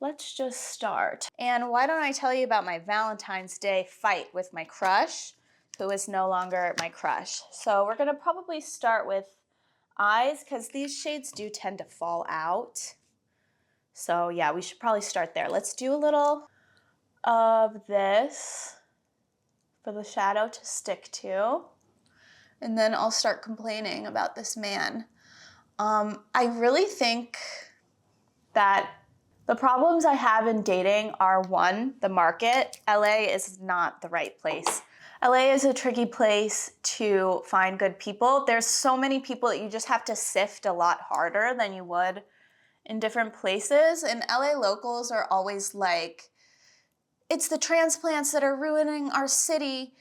let's just start. And why don't I tell you about my Valentine's Day fight with my crush, who is no longer my crush. So we're gonna probably start with eyes, because these shades do tend to fall out. So yeah, we should probably start there. Let's do a little of this for the shadow to stick to. And then I'll start complaining about this man. I really think that the problems I have in dating are, one, the market. LA is not the right place. LA is a tricky place to find good people. There's so many people that you just have to sift a lot harder than you would in different places. And LA locals are always like, it's the transplants that are ruining our city.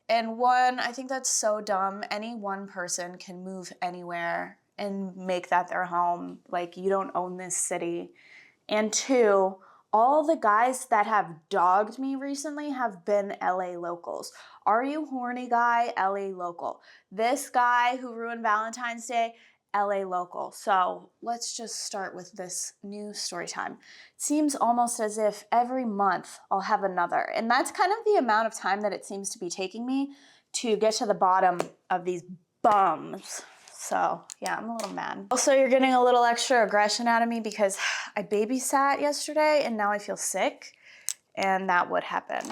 And one, I think that's so dumb. Any one person can move anywhere and make that their home. Like, you don't own this city. And two, all the guys that have dogged me recently have been LA locals. Are you horny guy? LA local. This guy who ruined Valentine's Day, LA local. So let's just start with this new story time. It seems almost as if every month I'll have another. And that's kind of the amount of time that it seems to be taking me to get to the bottom of these bums. So yeah, I'm a little mad. Also, you're getting a little extra aggression out of me because I babysat yesterday and now I feel sick, and that would happen.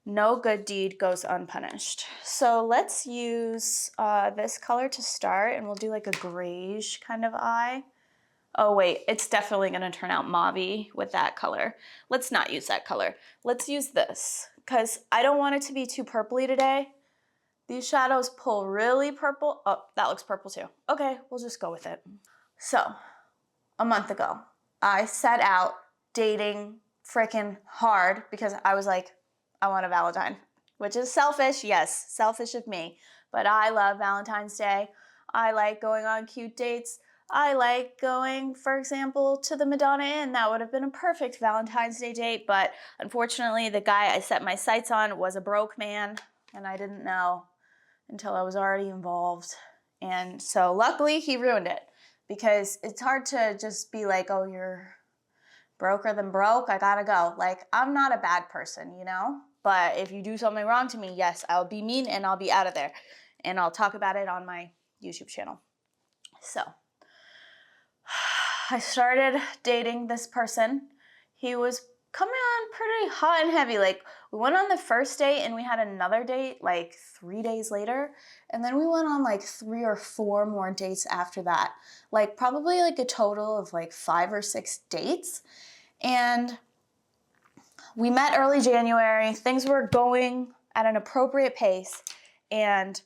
No good deed goes unpunished. So let's use this color to start, and we'll do like a grayish kind of eye. Oh wait, it's definitely gonna turn out mauve-y with that color. Let's not use that color. Let's use this, because I don't want it to be too purpley today. These shadows pull really purple. Oh, that looks purple too. Okay, we'll just go with it. So, a month ago, I set out dating freaking hard because I was like, I want a Valentine, which is selfish. Yes, selfish of me. But I love Valentine's Day. I like going on cute dates. I like going, for example, to the Madonna Inn. That would have been a perfect Valentine's Day date, but unfortunately, the guy I set my sights on was a broke man, and I didn't know until I was already involved. And so luckily he ruined it, because it's hard to just be like, oh, you're broker than broke, I gotta go. Like, I'm not a bad person, you know? But if you do something wrong to me, yes, I'll be mean and I'll be out of there. And I'll talk about it on my YouTube channel. So I started dating this person. He was coming on pretty hot and heavy. Like, we went on the first date and we had another date like 3 days later. And then we went on like 3 or 4 more dates after that. Like, probably like a total of like 5 or 6 dates. And we met early January. Things were going at an appropriate pace. And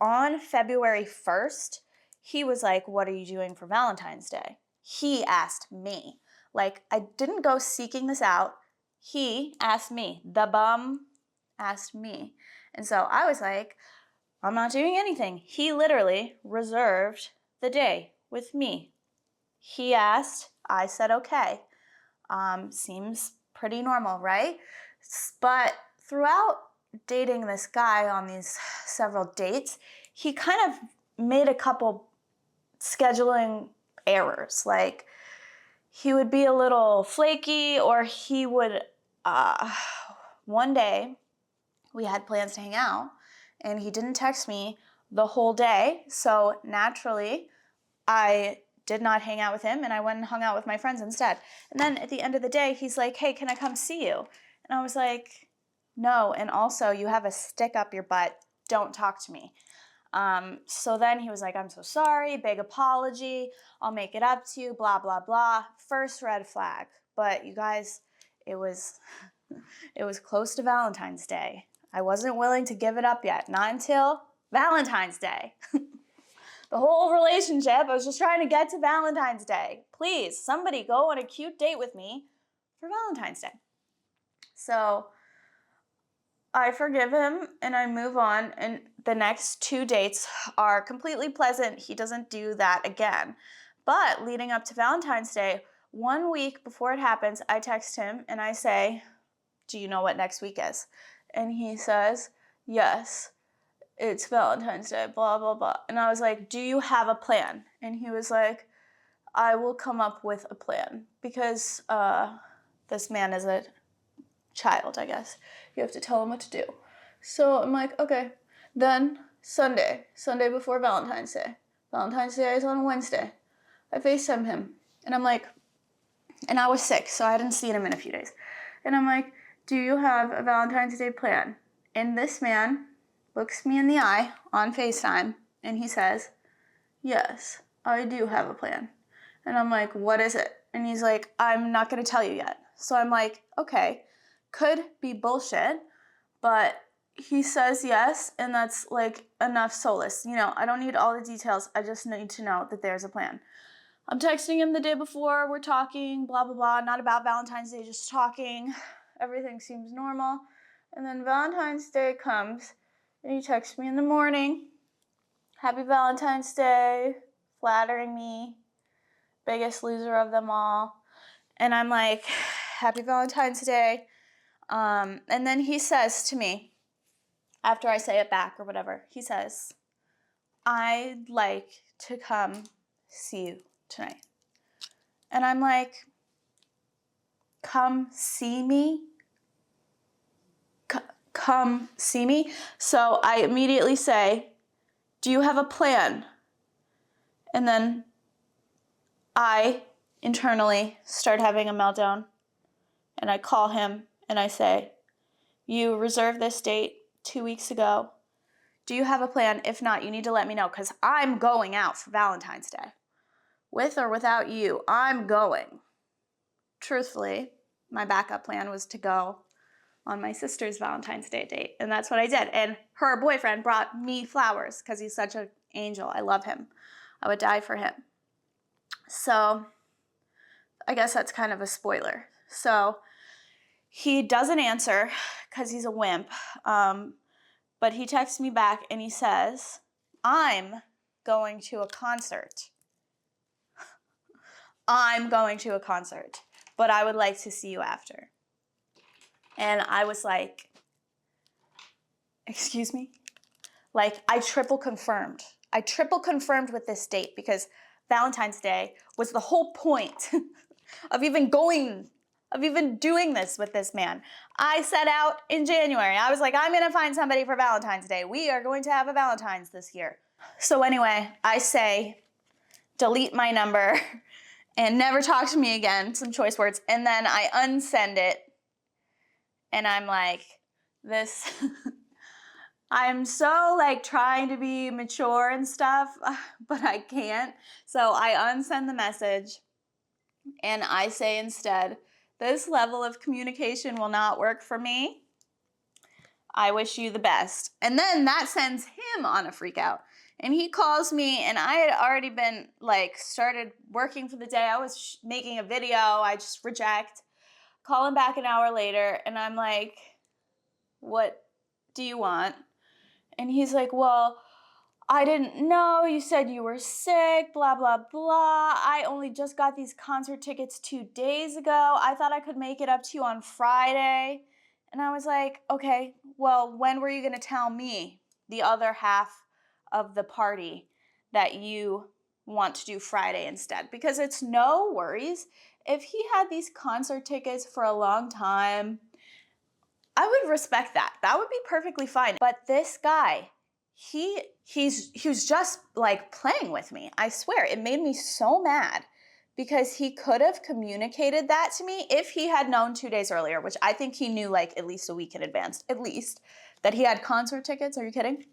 on February 1st, he was like, what are you doing for Valentine's Day? He asked me. Like, I didn't go seeking this out. He asked me. The bum asked me. And so I was like, I'm not doing anything. He literally reserved the day with me. He asked, I said okay. Seems pretty normal, right? But throughout dating this guy on these several dates, he kind of made a couple scheduling errors. Like, he would be a little flaky, or he would, one day we had plans to hang out and he didn't text me the whole day. So naturally, I did not hang out with him and I went and hung out with my friends instead. And then at the end of the day, he's like, hey, can I come see you? And I was like, no. And also, you have a stick up your butt. Don't talk to me. So then he was like, I'm so sorry, big apology, I'll make it up to you, blah, blah, blah. First red flag. But you guys, it was close to Valentine's Day. I wasn't willing to give it up yet, not until Valentine's Day. The whole relationship, I was just trying to get to Valentine's Day. Please, somebody go on a cute date with me for Valentine's Day. So I forgive him and I move on, and the next 2 dates are completely pleasant. He doesn't do that again. But leading up to Valentine's Day, 1 week before it happens, I text him and I say, do you know what next week is? And he says, yes, it's Valentine's Day, blah, blah, blah. And I was like, do you have a plan? And he was like, I will come up with a plan because this man is a child, I guess. You have to tell him what to do. So I'm like, okay. Then Sunday before Valentine's Day. Valentine's Day is on a Wednesday. I FaceTime him and I'm like, and I was sick, so I hadn't seen him in a few days. And I'm like, do you have a Valentine's Day plan? And this man looks me in the eye on FaceTime and he says, yes, I do have a plan. And I'm like, what is it? And he's like, I'm not going to tell you yet. So I'm like, okay, could be bullshit, but he says yes, and that's like enough solace. You know, I don't need all the details. I just need to know that there's a plan. I'm texting him the day before, we're talking, blah, blah, blah, not about Valentine's Day, just talking. Everything seems normal. And then Valentine's Day comes, and he texts me in the morning, happy Valentine's Day, flattering me, biggest loser of them all. And I'm like, happy Valentine's Day. And then he says to me, after I say it back or whatever, he says, I'd like to come see you tonight. And I'm like, come see me? Come see me? So I immediately say, do you have a plan? And then I internally start having a meltdown. And I call him and I say, you reserved this date 2 weeks ago. Do you have a plan? If not, you need to let me know because I'm going out for Valentine's Day. With or without you, I'm going. Truthfully, my backup plan was to go on my sister's Valentine's Day date. And that's what I did. And her boyfriend brought me flowers because he's such an angel. I love him. I would die for him. So I guess that's kind of a spoiler. So he doesn't answer because he's a wimp. But he texts me back and he says, I'm going to a concert. I'm going to a concert, but I would like to see you after. And I was like, excuse me? Like, I triple confirmed. I triple confirmed with this date because Valentine's Day was the whole point of even doing this with this man. I set out in January. I was like, I'm going to find somebody for Valentine's Day. We are going to have a Valentine's this year. So anyway, I say, delete my number and never talk to me again, some choice words. And then I unsend it. And I'm like, this, I'm so like trying to be mature and stuff, but I can't. So I unsend the message and I say instead, this level of communication will not work for me. I wish you the best. And then that sends him on a freak out. And he calls me and I had already been like started working for the day. I was making a video. I just reject. Call him back an hour later and I'm like, what do you want? And he's like, well, I didn't know. You said you were sick, blah, blah, blah. I only just got these concert tickets 2 days ago. I thought I could make it up to you on Friday. And I was like, okay, well, when were you going to tell me, the other half of the party, that you want to do Friday instead? Because it's no worries. If he had these concert tickets for a long time, I would respect that. That would be perfectly fine. But this guy, he was just like playing with me. I swear, it made me so mad because he could have communicated that to me if he had known 2 days earlier, which I think he knew like at least a week in advance, at least, that he had concert tickets. Are you kidding?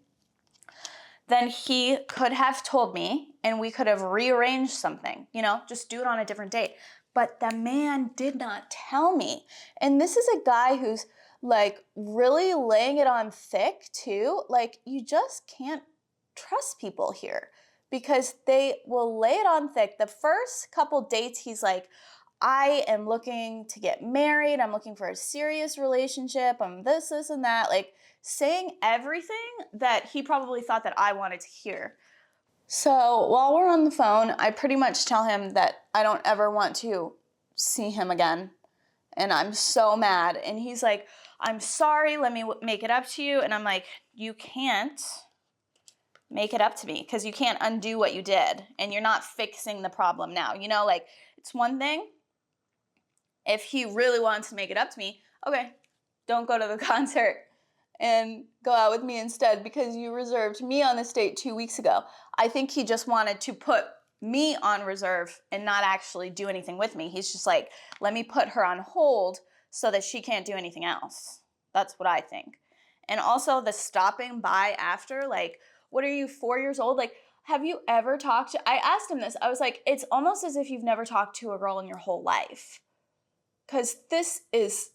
Then he could have told me and we could have rearranged something, you know, just do it on a different date. But the man did not tell me. And this is a guy who's like really laying it on thick too. Like, you just can't trust people here because they will lay it on thick. The first couple dates, he's like, I am looking to get married. I'm looking for a serious relationship. I'm this, and that. Like, saying everything that he probably thought that I wanted to hear. So while we're on the phone, I pretty much tell him that I don't ever want to see him again. And I'm so mad. And he's like, I'm sorry, let me make it up to you. And I'm like, you can't make it up to me, because you can't undo what you did and you're not fixing the problem now. You know, like, it's one thing if he really wants to make it up to me, okay, don't go to the concert and go out with me instead because you reserved me on this date 2 weeks ago. I think he just wanted to put me on reserve and not actually do anything with me. He's just like, let me put her on hold so that she can't do anything else. That's what I think. And also the stopping by after, like, what are you, 4 years old? Like, have you ever talked to, I asked him this, I was like, it's almost as if you've never talked to a girl in your whole life. Because this is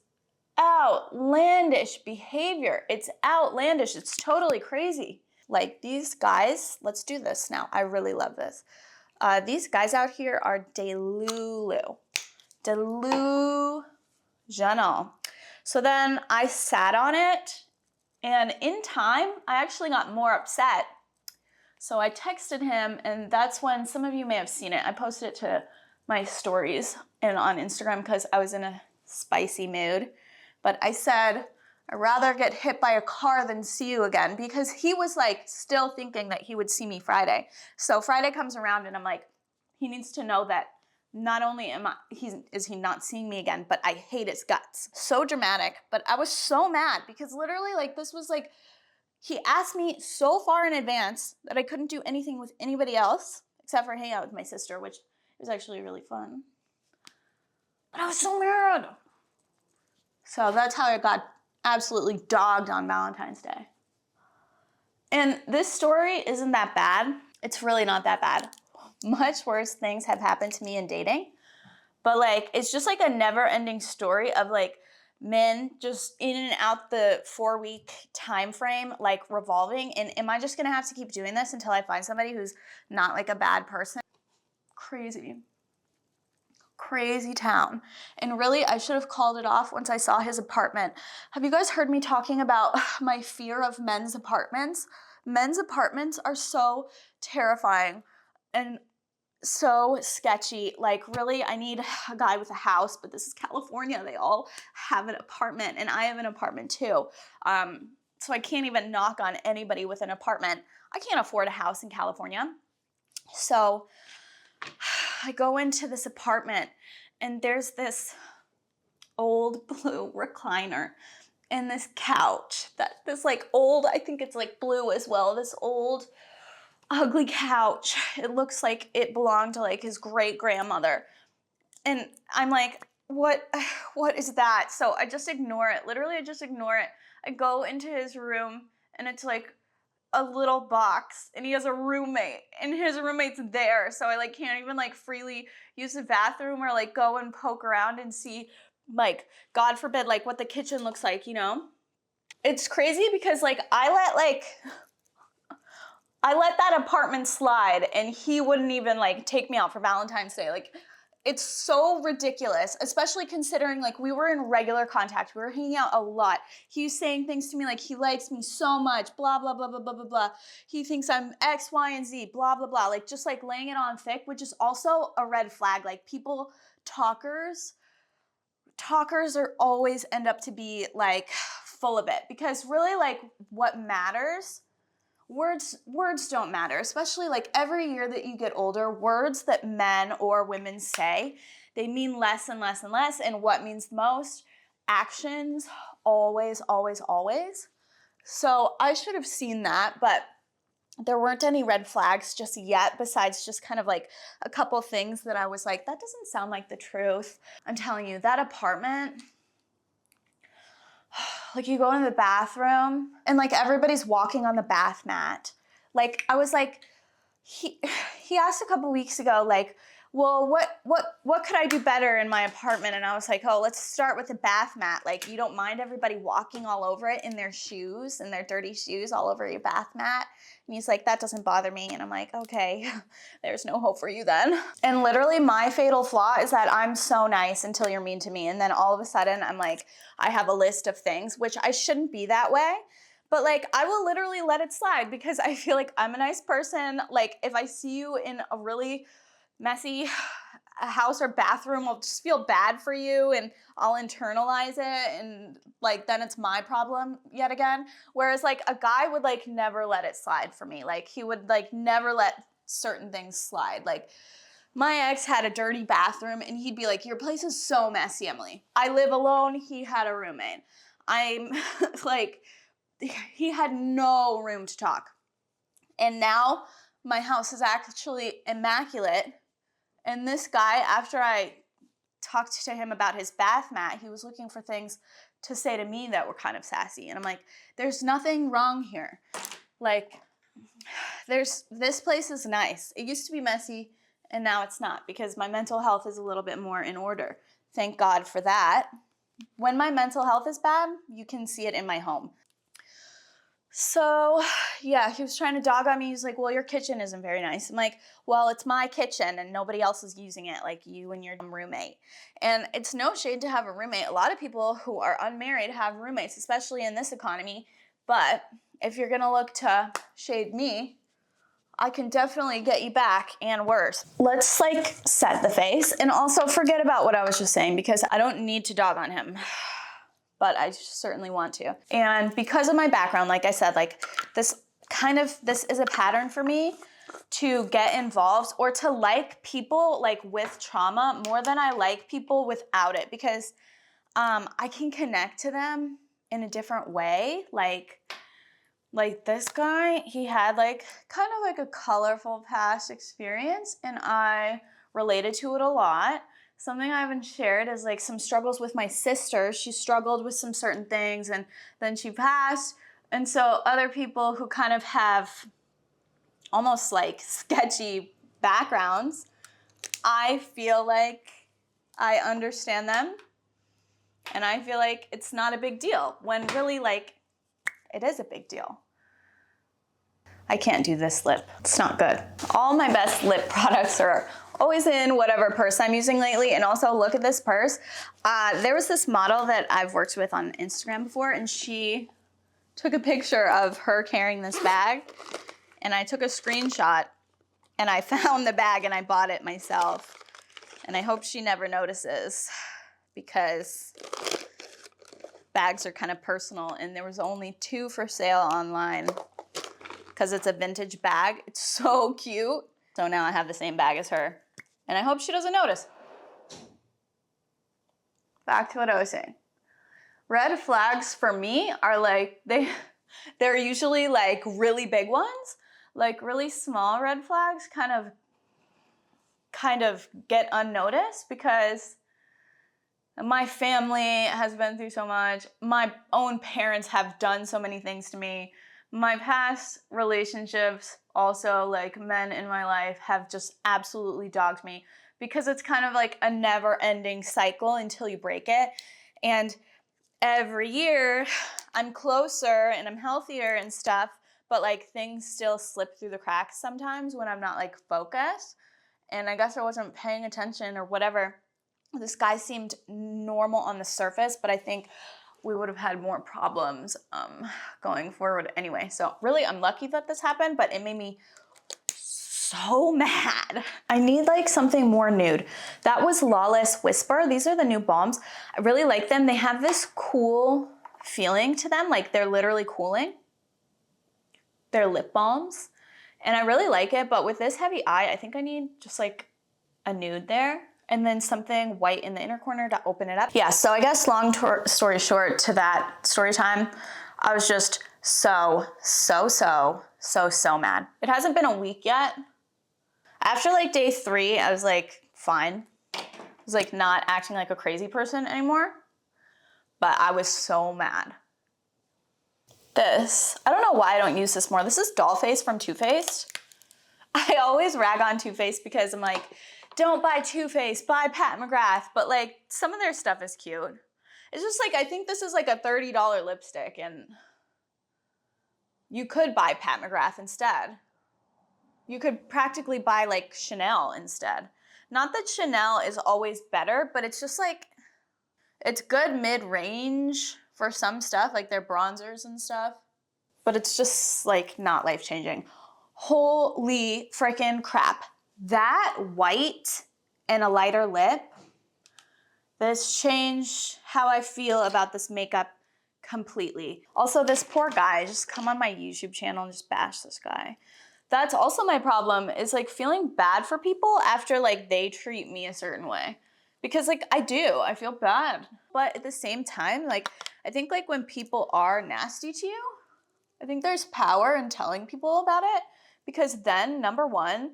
outlandish behavior. It's outlandish. It's totally crazy. Like, these guys, let's do this now. I really love this. These guys out here are delusional. So then I sat on it, and in time, I actually got more upset. So I texted him, and that's when, some of you may have seen it. I posted it to my stories and on Instagram because I was in a spicy mood. But I said, I'd rather get hit by a car than see you again, because he was like still thinking that he would see me Friday. So Friday comes around and I'm like, he needs to know that not only is he not seeing me again, but I hate his guts. So dramatic, but I was so mad because literally, like, this was like, he asked me so far in advance that I couldn't do anything with anybody else except for hang out with my sister, which was actually really fun. But I was so mad. So that's how I got absolutely dogged on Valentine's Day. And this story isn't that bad. It's really not that bad. Much worse things have happened to me in dating. But like, it's just like a never-ending story of like men just in and out the 4-week time frame, like revolving. And am I just gonna have to keep doing this until I find somebody who's not like a bad person? Crazy town. And really, I should have called it off once I saw his apartment. Have you guys heard me talking about my fear of men's apartments? Men's apartments are so terrifying and so sketchy. Like, really, I need a guy with a house, but this is California. They all have an apartment, and I have an apartment too. So I can't even knock on anybody with an apartment. I can't afford a house in California. So I go into this apartment, and there's this old blue recliner and this couch this like old, I think it's like blue as well, this old ugly couch. It looks like it belonged to like his great grandmother. And I'm like, what is that? So I just ignore it. Literally, I just ignore it. I go into his room, and it's like a little box, and he has a roommate, and his roommate's there. So I like can't even like freely use the bathroom or like go and poke around and see, like, God forbid, like what the kitchen looks like, you know? It's crazy because like I let that apartment slide, and he wouldn't even like take me out for Valentine's Day. Like, it's so ridiculous, especially considering like we were in regular contact. We were hanging out a lot. He was saying things to me like he likes me so much, blah, blah, blah, blah, blah, blah, blah. He thinks I'm X, Y, and Z, blah, blah, blah. Like, just like laying it on thick, which is also a red flag. Like, talkers are always end up to be like full of it, because really, like, what matters, words don't matter, especially like every year that you get older. Words that men or women say, they mean less and less and less, and what means most? Actions, always, always, always. So I should have seen that, but there weren't any red flags just yet, besides just kind of like a couple things that I was like, that doesn't sound like the truth. I'm telling you, that apartment, like, you go in the bathroom and like everybody's walking on the bath mat. Like, I was like, he asked a couple weeks ago, like, well, what could I do better in my apartment? And I was like, oh, let's start with the bath mat. Like, you don't mind everybody walking all over it in their shoes, in their dirty shoes all over your bath mat? And he's like, that doesn't bother me. And I'm like, okay, there's no hope for you then. And literally my fatal flaw is that I'm so nice until you're mean to me. And then all of a sudden I'm like, I have a list of things, which I shouldn't be that way. But like, I will literally let it slide because I feel like I'm a nice person. Like, if I see you in a really messy a house or bathroom will just feel bad for you and I'll internalize it and like then it's my problem yet again. Whereas like a guy would like never let it slide for me. Like he would like never let certain things slide. Like my ex had a dirty bathroom and he'd be like, your place is so messy, Emily. I live alone. He had a roommate. I'm like, he had no room to talk. And now my house is actually immaculate. And this guy, after I talked to him about his bath mat, he was looking for things to say to me that were kind of sassy. And I'm like, there's nothing wrong here. Like, this place is nice. It used to be messy and now it's not because my mental health is a little bit more in order. Thank God for that. When my mental health is bad, you can see it in my home. So yeah, he was trying to dog on me. He's like, well, your kitchen isn't very nice. I'm like, well, it's my kitchen and nobody else is using it like you and your roommate. And it's no shade to have a roommate. A lot of people who are unmarried have roommates, especially in this economy. But if you're gonna look to shade me, I can definitely get you back and worse. Let's like set the face and also forget about what I was just saying because I don't need to dog on him. But I certainly want to. And because of my background, like I said, like this is a pattern for me to get involved or to like people like with trauma more than I like people without it because I can connect to them in a different way. Like this guy, he had like kind of like a colorful past experience and I related to it a lot. Something I haven't shared is like some struggles with my sister. She struggled with some certain things and then she passed. And so other people who kind of have almost like sketchy backgrounds, I feel like I understand them and I feel like it's not a big deal when really like it is a big deal. I can't do this lip. It's not good. All my best lip products are always in whatever purse I'm using lately. And also look at this purse. There was this model that I've worked with on Instagram before and she took a picture of her carrying this bag and I took a screenshot and I found the bag and I bought it myself. And I hope she never notices because bags are kind of personal and there was only 2 for sale online because it's a vintage bag. It's so cute. So now I have the same bag as her and I hope she doesn't notice. Back to what I was saying. Red flags for me are like, they're usually like really big ones. Like really small red flags kind of get unnoticed because my family has been through so much. My own parents have done so many things to me. My past relationships, also like men in my life, have just absolutely dogged me because it's kind of like a never-ending cycle until you break it. And every year I'm closer and I'm healthier and stuff, but like things still slip through the cracks sometimes when I'm not like focused. And I guess I wasn't paying attention or whatever. This guy seemed normal on the surface, but I think we would have had more problems going forward anyway. So really, I'm lucky that this happened, but it made me so mad. I need like something more nude. That was Lawless Whisper. These are the new balms. I really like them. They have this cool feeling to them, like they're literally cooling. They're lip balms, and I really like it, but with this heavy eye, I think I need just like a nude there. And then something white in the inner corner to open it up. Yeah, so I guess long story short to that story time, I was just so mad. It hasn't been a week yet. After like day 3, I was like, fine. I was like not acting like a crazy person anymore, but I was so mad. This, I don't know why I don't use this more. This is Dollface from Too Faced. I always rag on Too Faced because I'm like, don't buy Too Faced, buy Pat McGrath. But like some of their stuff is cute. It's just like, I think this is like a $30 lipstick and you could buy Pat McGrath instead. You could practically buy like Chanel instead. Not that Chanel is always better, but it's just like, it's good mid-range for some stuff, like their bronzers and stuff. But it's just like not life-changing. Holy freaking crap. That white and a lighter lip, this changed how I feel about this makeup completely. Also, this poor guy, just come on my YouTube channel and just bash this guy. That's also my problem, is like feeling bad for people after like they treat me a certain way. Because like I feel bad. But at the same time, like I think like when people are nasty to you, I think there's power in telling people about it, because then number one,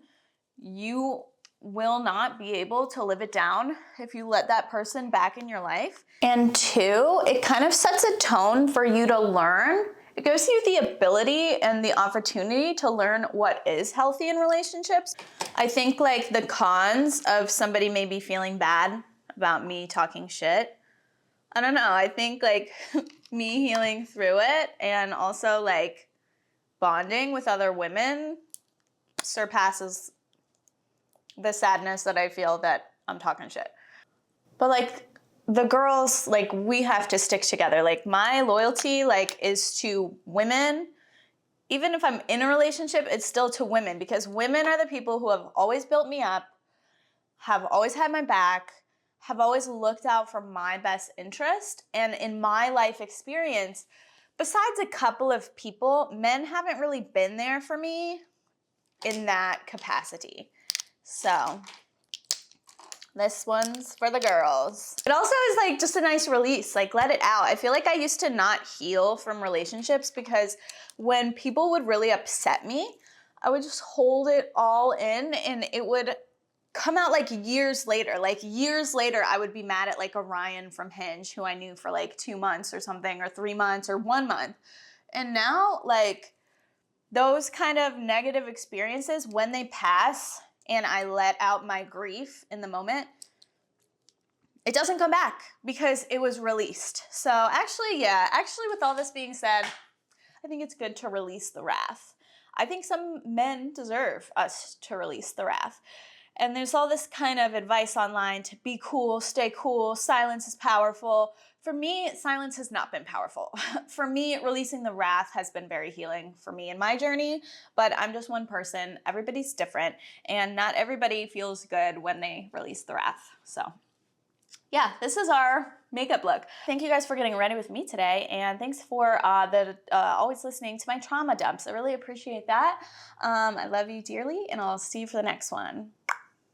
you will not be able to live it down if you let that person back in your life. And two, it kind of sets a tone for you to learn. It gives you the ability and the opportunity to learn what is healthy in relationships. I think like the cons of somebody maybe feeling bad about me talking shit, I don't know, I think like me healing through it and also like bonding with other women surpasses the sadness that I feel that I'm talking shit. But like the girls, like we have to stick together. Like my loyalty like is to women. Even if I'm in a relationship, it's still to women, because women are the people who have always built me up, have always had my back, have always looked out for my best interest. And in my life experience, besides a couple of people, men haven't really been there for me in that capacity. So this one's for the girls. It also is like just a nice release, like let it out. I feel like I used to not heal from relationships because when people would really upset me, I would just hold it all in and it would come out like years later. Like years later, I would be mad at like Orion from Hinge, who I knew for like 2 months or something, or 3 months or 1 month. And now like those kind of negative experiences, when they pass, and I let out my grief in the moment, it doesn't come back because it was released. So actually with all this being said, I think it's good to release the wrath. I think some men deserve us to release the wrath. And there's all this kind of advice online to be cool, stay cool, silence is powerful. For me, silence has not been powerful. For me, releasing the wrath has been very healing for me in my journey, but I'm just one person. Everybody's different, and not everybody feels good when they release the wrath. So yeah, this is our makeup look. Thank you guys for getting ready with me today, and thanks for always listening to my trauma dumps. I really appreciate that. I love you dearly, and I'll see you for the next one.